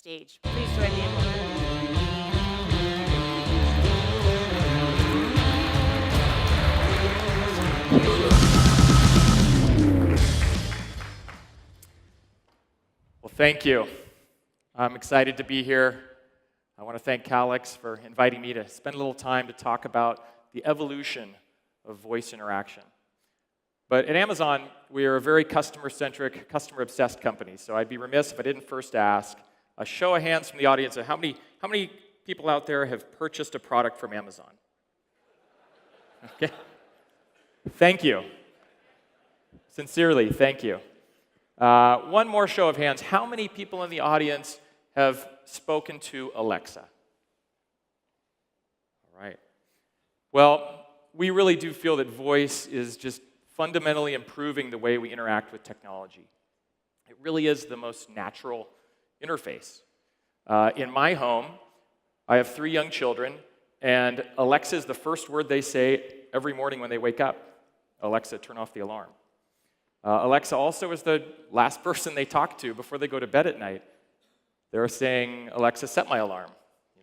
stage. Please join me in welcoming. Well, thank you. I'm excited to be here. I want to thank Calyx for inviting me to spend a little time to talk about the evolution of voice interaction. But at Amazon, we are a very customer-centric, customer-obsessed company, so I'd be remiss if I didn't first ask a show of hands from the audience of how many people out there have purchased a product from Amazon? Okay. Thank you. Sincerely, thank you. One more show of hands. How many people in the audience have spoken to Alexa? All right. Well, we really do feel that voice is just fundamentally improving the way we interact with technology. It really is the most natural interface. In my home, I have 3 young children, and Alexa is the first word they say every morning when they wake up. Alexa, turn off the alarm. Alexa also is the last person they talk to before they go to bed at night. They're saying, Alexa, set my alarm.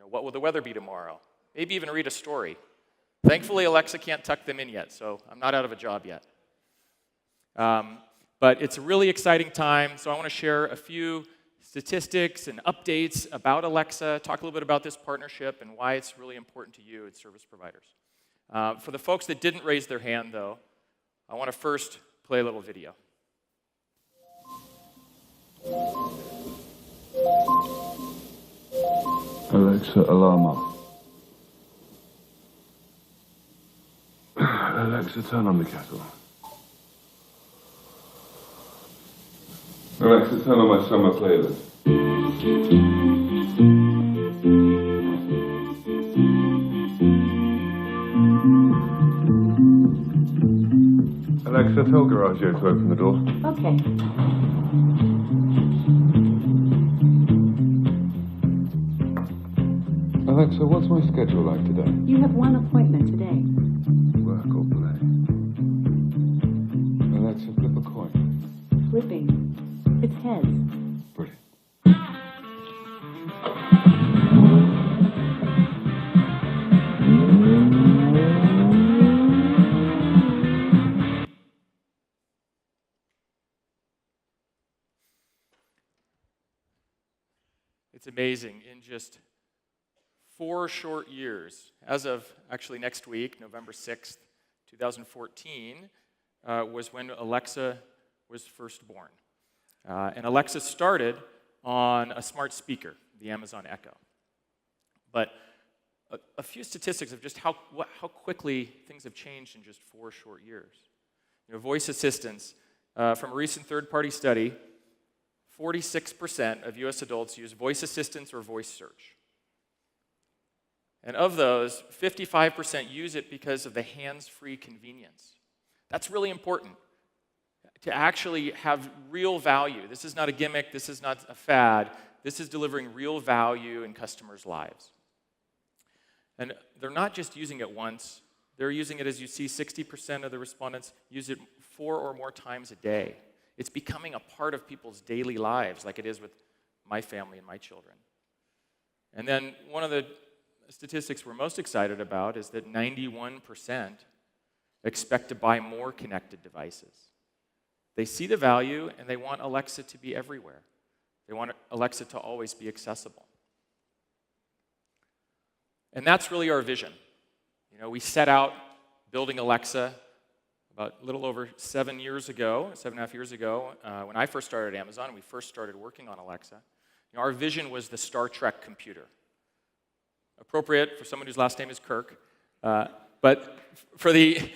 What will the weather be tomorrow? Maybe even read a story. Thankfully, Alexa can't tuck them in yet, so I'm not out of a job yet. But it's a really exciting time, so I want to share a few statistics and updates about Alexa, talk a little bit about this partnership and why it's really important to you as service providers. For the folks that didn't raise their hand, though, I want to first play a little video. Alexa, alarm off. Alexa, turn on the kettle. Alexa, turn on my summer playlist. Alexa, tell Garagio to open the door. Okay. Alexa, what's my schedule like today? You have one appointment today. Work or play? Alexa, flip a coin. Flipping. It's heads. Brilliant. It's amazing. In just 4 short years, as of actually next week, November 6th, 2014, was when Alexa was first born. And Alexa started on a smart speaker, the Amazon Echo. But a few statistics of just how quickly things have changed in just 4 short years. Voice assistants, from a recent third-party study, 46% of US adults use voice assistants or voice search. And of those, 55% use it because of the hands-free convenience. That's really important, to actually have real value. This is not a gimmick, this is not a fad, this is delivering real value in customers' lives. And they're not just using it once, they're using it, as you see, 60% of the respondents use it 4 or more times a day. It's becoming a part of people's daily lives, like it is with my family and my children. And then one of the statistics we're most excited about is that 91% expect to buy more connected devices. They see the value, and they want Alexa to be everywhere. They want Alexa to always be accessible. And that's really our vision. We set out building Alexa about a little over 7.5 years ago, when I first started at Amazon, we first started working on Alexa. Our vision was the Star Trek computer. Appropriate for someone whose last name is Kirk, but for the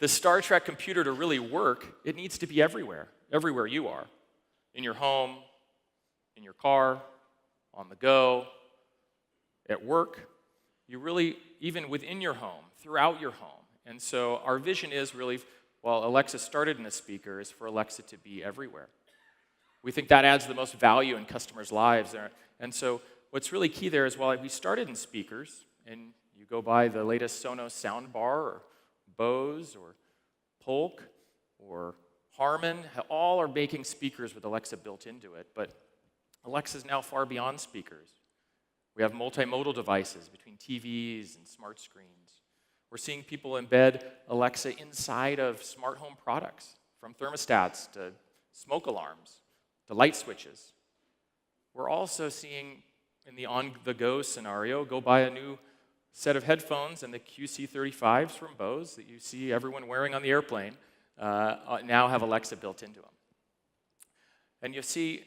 Star Trek computer to really work, it needs to be everywhere you are. In your home, in your car, on the go, at work, even within your home, throughout your home. And so our vision is really, while Alexa started in a speaker, is for Alexa to be everywhere. We think that adds the most value in customers' lives. And so what's really key there is, while we started in speakers, and you go by the latest Sonos soundbar, or Bose, or Polk, or Harman, all are making speakers with Alexa built into it. But Alexa is now far beyond speakers. We have multimodal devices between TVs and smart screens. We're seeing people embed Alexa inside of smart home products, from thermostats to smoke alarms to light switches. We're also seeing, in the on-the-go scenario, go buy a new set of headphones, and the QC35s from Bose that you see everyone wearing on the airplane now have Alexa built into them. And you see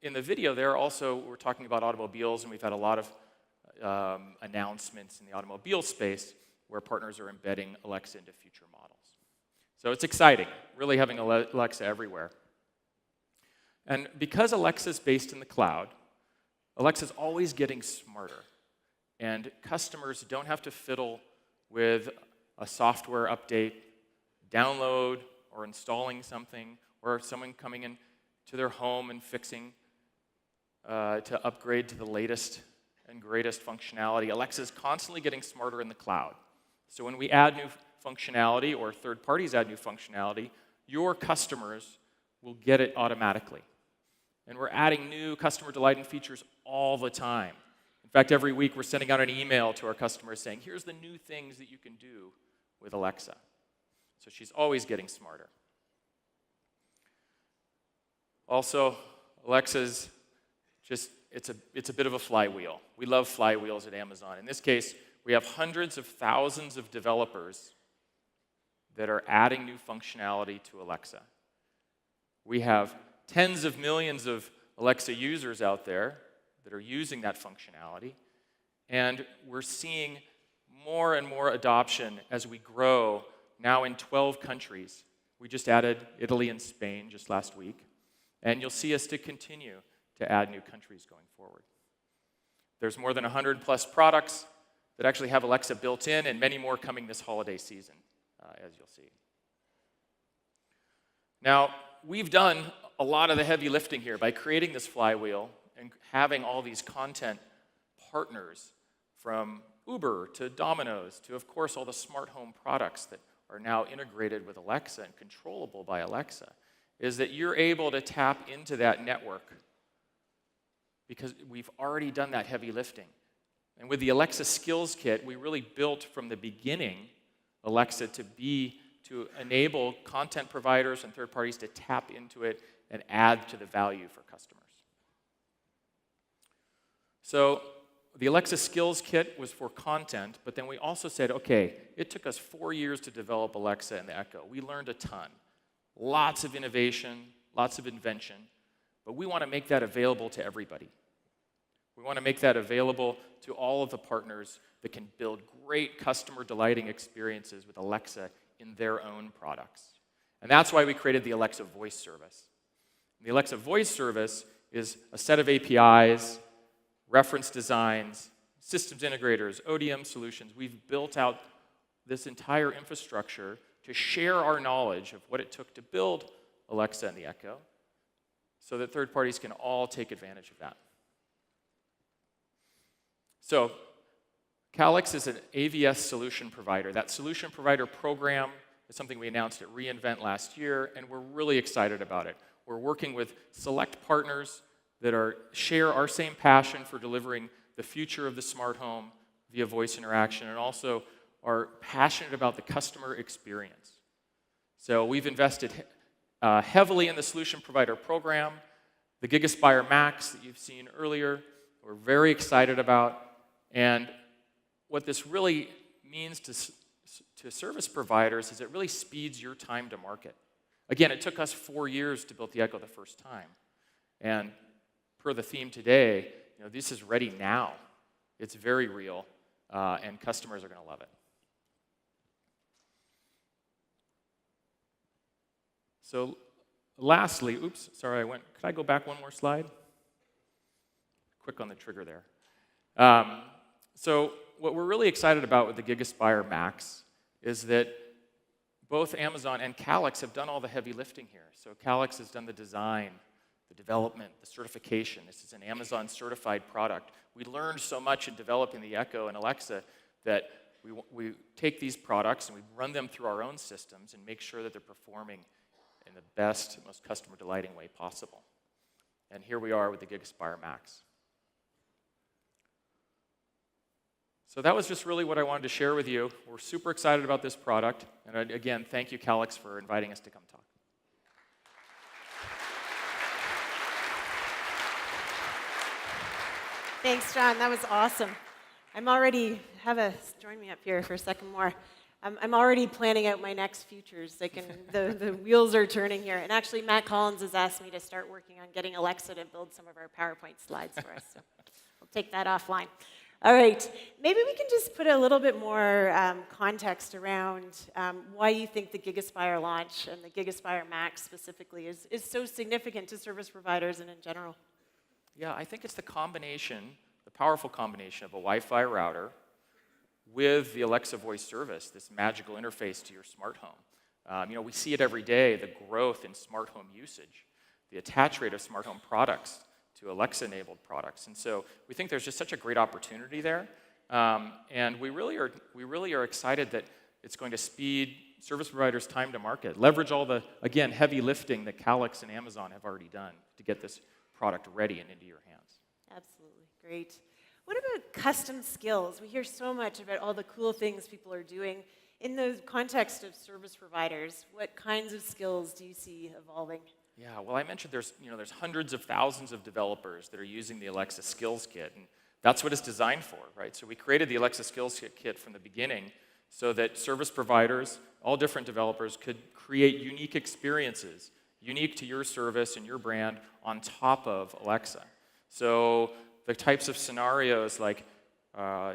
in the video there also, we're talking about automobiles, and we've had a lot of announcements in the automobile space where partners are embedding Alexa into future models. So it's exciting, really having Alexa everywhere. And because Alexa is based in the cloud, Alexa is always getting smarter. And customers don't have to fiddle with a software update, download, or installing something, or someone coming in to their home and fixing to upgrade to the latest and greatest functionality. Alexa is constantly getting smarter in the cloud. So when we add new functionality, or third parties add new functionality, your customers will get it automatically. And we're adding new customer delighting features all the time. In fact, every week we're sending out an email to our customers saying, here's the new things that you can do with Alexa. So she's always getting smarter. Also, Alexa's just, it's a bit of a flywheel. We love flywheels at Amazon. In this case, we have hundreds of thousands of developers that are adding new functionality to Alexa. We have tens of millions of Alexa users out there that are using that functionality, and we're seeing more and more adoption as we grow, now in 12 countries. We just added Italy and Spain just last week, and you'll see us to continue to add new countries going forward. There's more than 100 plus products that actually have Alexa built in, and many more coming this holiday season, as you'll see. Now, we've done a lot of the heavy lifting here by creating this flywheel and having all these content partners, from Uber to Domino's to, of course, all the smart home products that are now integrated with Alexa and controllable by Alexa, is that you're able to tap into that network because we've already done that heavy lifting. And with the Alexa Skills Kit, we really built from the beginning Alexa to enable content providers and third parties to tap into it and add to the value for customers. So the Alexa Skills Kit was for content, but then we also said, okay, it took us 4 years to develop Alexa and the Echo. We learned a ton. Lots of innovation, lots of invention, but we want to make that available to everybody. We want to make that available to all of the partners that can build great customer delighting experiences with Alexa in their own products. And that's why we created the Alexa Voice Service. The Alexa Voice Service is a set of APIs, reference designs, systems integrators, ODM solutions. We've built out this entire infrastructure to share our knowledge of what it took to build Alexa and the Echo so that third parties can all take advantage of that. So Calyx is an AVS solution provider. That solution provider program is something we announced at reInvent last year, and we're really excited about it. We're working with select partners that share our same passion for delivering the future of the smart home via voice interaction, and also are passionate about the customer experience. So we've invested heavily in the solution provider program. The GigaSpire Max that you've seen earlier, we're very excited about. And what this really means to service providers is it really speeds your time to market. Again, it took us 4 years to build the Echo the first time. And per the theme today, this is ready now. It's very real, and customers are going to love it. So lastly, oops, sorry, could I go back one more slide? Quick on the trigger there. So what we're really excited about with the GigaSpire Max is that both Amazon and Calyx have done all the heavy lifting here. So Calyx has done the design, the development, the certification. This is an Amazon certified product. We learned so much in developing the Echo and Alexa that we take these products and we run them through our own systems and make sure that they're performing in the best, most customer delighting way possible. And here we are with the GigaSpire Max. So that was just really what I wanted to share with you. We're super excited about this product. And again, thank you, Calyx, for inviting us to come talk. Thanks, Jon. That was awesome. Join me up here for a second more. I'm already planning out my next futures. The wheels are turning here. And actually, Matt Collins has asked me to start working on getting Alexa to build some of our PowerPoint slides for us. So we'll take that offline. All right. Maybe we can just put a little bit more context around why you think the GigaSpire launch and the GigaSpire Max specifically is so significant to service providers and in general. Yeah, I think it's the powerful combination of a Wi-Fi router with the Alexa voice service, this magical interface to your smart home. We see it every day, the growth in smart home usage, the attach rate of smart home products to Alexa-enabled products. And so we think there's just such a great opportunity there. And we really are excited that it's going to speed service providers' time to market, leverage all the, again, heavy lifting that Calyx and Amazon have already done to get this product ready and into your hands. Absolutely. Great. What about custom skills? We hear so much about all the cool things people are doing. In the context of service providers, what kinds of skills do you see evolving? Yeah, well, I mentioned there's hundreds of thousands of developers that are using the Alexa Skills Kit, and that's what it's designed for, right? So we created the Alexa Skills Kit from the beginning so that service providers, all different developers, could create unique experiences, unique to your service and your brand on top of Alexa. So the types of scenarios like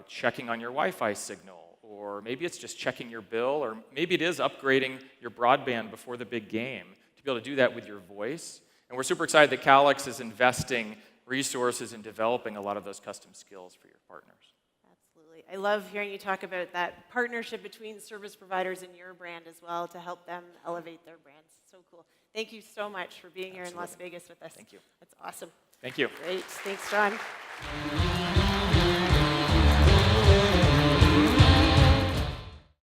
checking on your Wi-Fi signal, or maybe it's just checking your bill, or maybe it is upgrading your broadband before the big game, to be able to do that with your voice. And we're super excited that Calyx is investing resources in developing a lot of those custom skills for your partners. Absolutely. I love hearing you talk about that partnership between service providers and your brand as well to help them elevate their brands. So cool. Thank you so much for being here in Las Vegas with us. Thank you. That's awesome. Thank you. Great. Thanks, Jon.